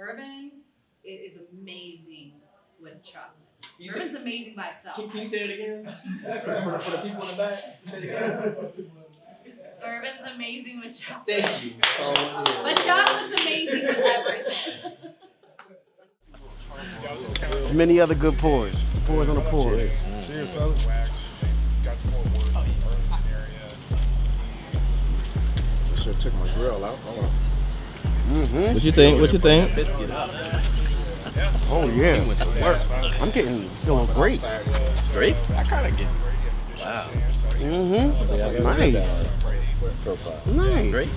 Bourbon, it is amazing with chocolate. Bourbon's amazing by itself. Can you say it again? for the people in the back? Say it again. Bourbon's amazing with chocolate. Thank you. But chocolate's amazing with everything. There's many other good pours. Pours on the pours. Cheers, fellas. I should have took my grill out. Mm-hmm. What you think? What you think? Biscuit up. Oh yeah. I'm feeling great. Great. I kind of get. Wow. Mm-hmm. Nice. Profile. Nice. Great.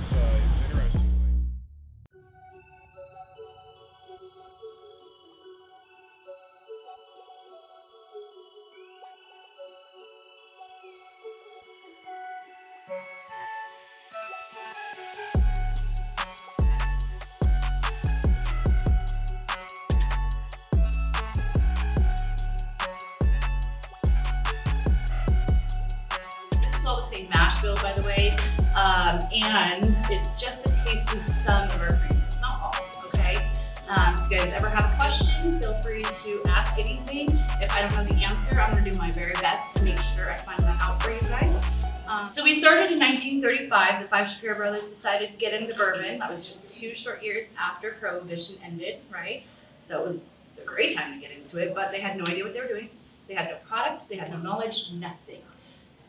All the same mash bill, by the way, and it's just a taste of some of our ingredients, not all, okay? If you guys ever have a question, feel free to ask anything. If I don't know the answer, I'm gonna do my very best to make sure I find that out for you guys. So we started in 1935. The five Shapiro brothers decided to get into bourbon. That was just 2 short years after Prohibition ended, right? So it was a great time to get into it, but they had no idea what they were doing. They had no product, they had no knowledge, nothing.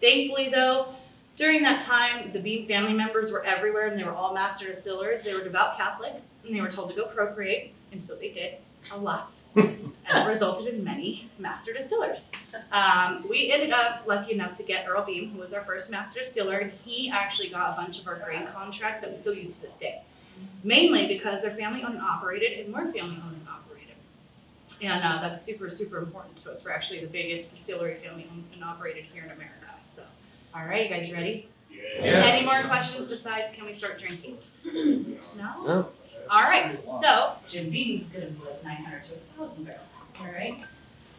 Thankfully though, during that time, the Beam family members were everywhere and they were all master distillers. They were devout Catholic and they were told to go procreate, and so they did a lot. And it resulted in many master distillers. We ended up lucky enough to get Earl Beam, who was our first master distiller, and he actually got a bunch of our grain contracts that we still use to this day. Mainly because they're family owned and operated, and we're family owned and operated. And that's super, super important to us. We're actually the biggest distillery family owned and operated here in America. So, all right, you guys ready? Yeah. Any more questions besides can we start drinking? No? All right, so Jim Beam's is gonna be like 900 to 1,000 barrels, all right?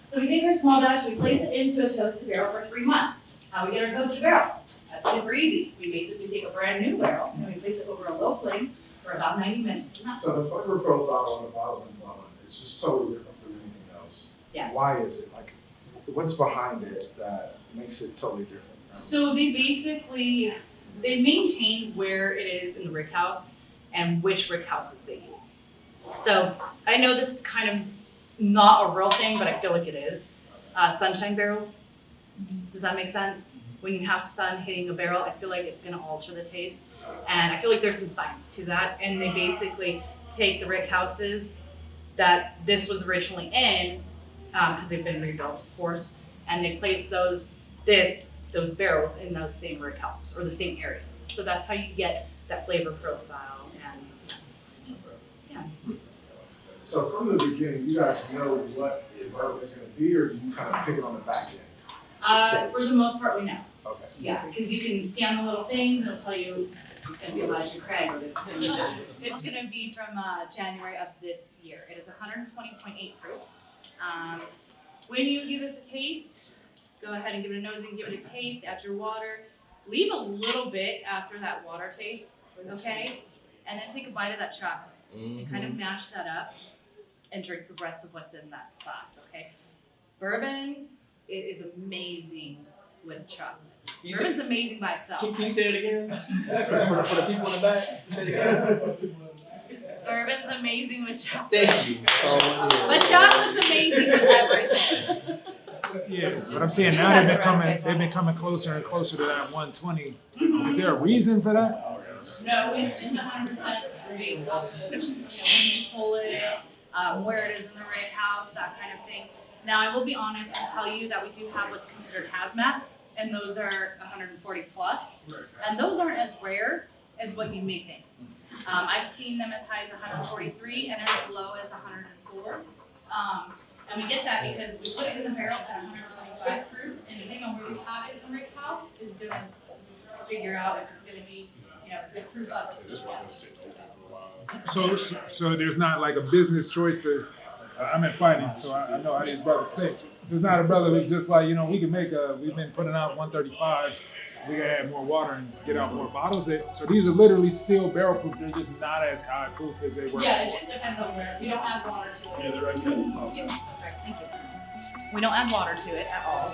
So we take our small batch, we place it into a toasted barrel for 3 months. How we get our toasted barrel? That's super easy. We basically take a brand new barrel and we place it over a low flame for about 90 minutes. So the flavor profile on the bottle and wine is just totally different from anything else. Yes. Why is it? Like, what's behind it that makes it totally different? So they maintain where it is in the rick house and which rick houses they use. So I know this is kind of not a real thing, but I feel like it is. Sunshine barrels. Does that make sense? When you have sun hitting a barrel, I feel like it's gonna alter the taste. And I feel like there's some science to that. And they basically take the rick houses that this was originally in, because they've been rebuilt, of course, and they place those barrels in those same rick houses or the same areas. So that's how you get that flavor profile and yeah. So from the beginning, you guys know what the bourbon is going to be, or do you kind of pick it on the back end? For the most part, we know. Okay. Yeah, because you can scan the little things and it'll tell you this is going to be Elijah Craig or this is going to be that. It's going to be from January of this year. It is 120.8 proof. When you give this a taste, go ahead and give it a nosing, give it a taste, add your water. Leave a little bit after that water taste, okay? And then take a bite of that chocolate and kind of mash that up and drink the rest of what's in that glass, okay? Bourbon, it is amazing with chocolate. Bourbon's amazing by itself. Can you say it again? for the people in the back? Say it again. Bourbon's amazing with chocolate. Thank you. But chocolate's amazing with everything. Yeah, but I'm saying now they've been coming closer and closer to that 120. Is there a reason for that? No, it's just 100% based off of when you pull it, where it is in the rig house, that kind of thing. Now, I will be honest and tell you that we do have what's considered hazmats, and those are 140 plus, and those aren't as rare as what you may think. I've seen them as high as 143 and as low as 104. And we get that because we put it in the barrel at 125 proof, and depending on where we have it in the rig house is going to figure out if it's going to be, it's going to proof up. So there's not like a business choice. I'm in finance, so I know how these brothers think. There's not a brother who's just like, we can make we've been putting out 135s we gotta add more water and get out more bottles. So these are literally still barrel proof. They're just not as high proof as they were. Yeah, it just depends on where. We don't add water to it. Yeah, they're right there. So sorry, thank you. We don't add water to it at all.